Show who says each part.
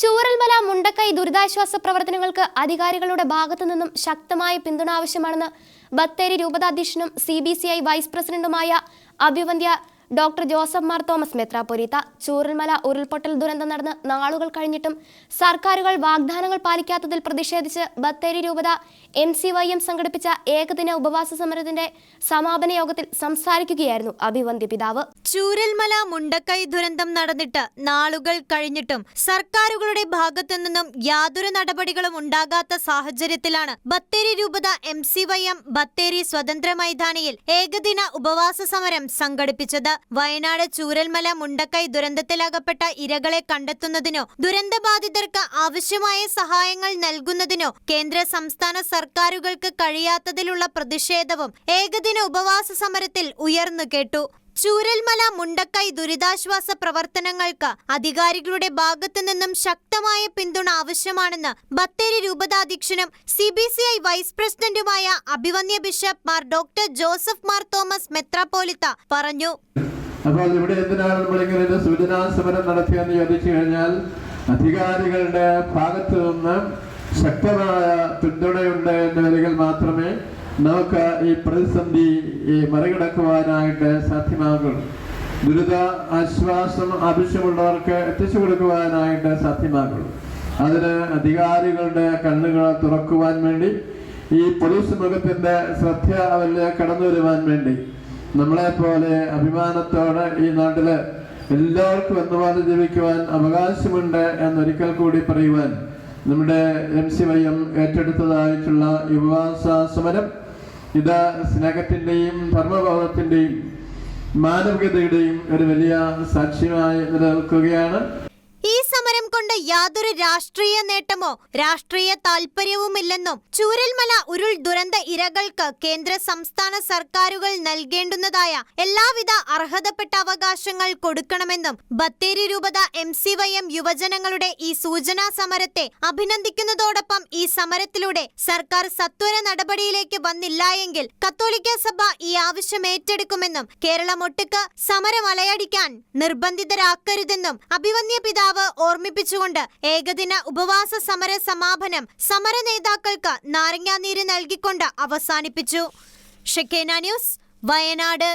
Speaker 1: ചൂരൽമല മുണ്ടക്കൈ ദുരിതാശ്വാസ പ്രവർത്തനങ്ങൾക്ക് അധികാരികളുടെ ഭാഗത്തു നിന്നും ശക്തമായ പിന്തുണ ആവശ്യമാണെന്ന് ബത്തേരി രൂപതാധ്യക്ഷനും CBCI വൈസ് പ്രസിഡന്റുമായ അഭിവന്ദ്യ ഡോക്ടർ ജോസഫ് മാർ തോമസ് മെത്രാപ്പൊലീത്ത. ചൂരൽമല ഉരുൾപൊട്ടൽ ദുരന്തം നടന്ന് നാളുകൾ കഴിഞ്ഞിട്ടും സർക്കാരുകൾ വാഗ്ദാനങ്ങൾ പാലിക്കാത്തതിൽ പ്രതിഷേധിച്ച് ബത്തേരി രൂപത MCYM സംഘടിപ്പിച്ച ഏകദിന ഉപവാസ സമരത്തിന്റെ സമാപന യോഗത്തിൽ സംസാരിക്കുകയായിരുന്നു അഭിവന്ദ്യ പിതാവ്.
Speaker 2: ചൂരൽമല മുണ്ടക്കൈ ദുരന്തം നടന്നിട്ട് നാളുകൾ കഴിഞ്ഞിട്ടും സർക്കാരുകളുടെ ഭാഗത്തു നിന്നും യാതൊരു നടപടികളും ഉണ്ടാകാത്ത സാഹചര്യത്തിലാണ് ബത്തേരി രൂപത MCYM ബത്തേരി സ്വതന്ത്ര മൈതാനിയിൽ ഏകദിന ഉപവാസ സമരം സംഘടിപ്പിച്ചത്. വയനാട് ചൂരൽമല മുണ്ടക്കൈ ദുരന്തത്തിലകപ്പെട്ട ഇരകളെ കണ്ടെത്തുന്നതിനോ ദുരന്തബാധിതർക്ക് ആവശ്യമായ സഹായങ്ങൾ നൽകുന്നതിനോ കേന്ദ്ര സംസ്ഥാന സർക്കാരുകൾക്ക് കഴിയാത്തതിലുള്ള പ്രതിഷേധവും ഏകദിന ഉപവാസ സമരത്തിൽ ഉയർന്നു കേട്ടു. ചൂരൽമല മുണ്ടക്കൈ ദുരിതാശ്വാസ പ്രവർത്തനങ്ങൾക്ക് അധികാരികളുടെ ഭാഗത്തു നിന്നും ശക്തമായ പിന്തുണ ആവശ്യമാണെന്ന് ബത്തേരി രൂപതാധ്യക്ഷനും CBCI വൈസ് പ്രസിഡന്റുമായ അഭിവന്ദ്യ bishop Mar doctor Joseph Mar Thomas മെത്രാപ്പൊലീത്ത പറഞ്ഞു.
Speaker 3: അപ്പോൾ ഇവിടെ എന്തിനാണ് നമ്മളിങ്ങനെ സൂചനാ സമരം നടത്തിയെന്ന് ചോദിച്ചു കഴിഞ്ഞാൽ, അധികാരികളുടെ ഭാഗത്തു നിന്ന് ശക്തമായ പിന്തുണയുണ്ട് എന്ന് വരികിൽ മാത്രമേ നമുക്ക് ഈ പ്രതിസന്ധി മറികടക്കുവാനായിട്ട് സാധ്യമാകുള്ളൂ. ദുരിത ആശ്വാസം ആവശ്യമുള്ളവർക്ക് എത്തിച്ചു കൊടുക്കുവാനായിട്ട് സാധ്യമാകുള്ളൂ. അതിന് അധികാരികളുടെ കണ്ണുകൾ തുറക്കുവാൻ വേണ്ടി, ഈ പൊതുസമൂഹത്തിന്റെ ശ്രദ്ധ അവരിലേക്ക് കടന്നു വരുവാൻ വേണ്ടി നമ്മളെപ്പോലെ അഭിമാനത്തോടെ ഈ നാട്ടില് എല്ലാവർക്കും എന്നപോലെ ജീവിക്കുവാൻ അവകാശമുണ്ട് എന്നൊരിക്കൽ കൂടി പറയുവാൻ നമ്മുടെ MCYM ഏറ്റെടുത്തതായിട്ടുള്ള ഉപവാസ സമരം ഇത് സ്നേഹത്തിന്റെയും ധർമ്മബോധത്തിന്റെയും മാനവികതയുടെയും ഒരു വലിയ സാക്ഷ്യമായി നിലനിൽക്കുകയാണ്.
Speaker 2: ഈ സമരം കൊണ്ട് യാതൊരു രാഷ്ട്രീയ നേട്ടമോ രാഷ്ട്രീയ താൽപര്യവുമില്ലെന്നും ചൂരൽമല ഉരുൾ ദുരന്ത ഇരകൾക്ക് കേന്ദ്ര സംസ്ഥാന സർക്കാരുകൾ നൽകേണ്ടുന്നതായ എല്ലാവിധ അർഹതപ്പെട്ട അവകാശങ്ങൾ കൊടുക്കണമെന്നും ബത്തേരി രൂപത MCYM യുവജനങ്ങളുടെ ഈ സൂചനാ സമരത്തെ അഭിനന്ദിക്കുന്നതോടൊപ്പം ഈ സമരത്തിലൂടെ സർക്കാർ സത്വര നടപടിയിലേക്ക് വന്നില്ല എങ്കിൽ കത്തോലിക്ക സഭ ഈ ആവശ്യം ഏറ്റെടുക്കുമെന്നും കേരളമൊട്ടുക്ക് സമരം അലയടിക്കാൻ നിർബന്ധിതരാക്കരുതെന്നും അഭിവന്ദ്യ പിതാവ് ഓർമ്മിപ്പിച്ചുകൊണ്ട് ഏകദിന ഉപവാസ സമര സമാപനം സമര നേതാക്കൾക്ക് നാരങ്ങാനീര് നൽകിക്കൊണ്ട് അവസാനിപ്പിച്ചു. ഷെക്കേന ന്യൂസ്, വയനാട്.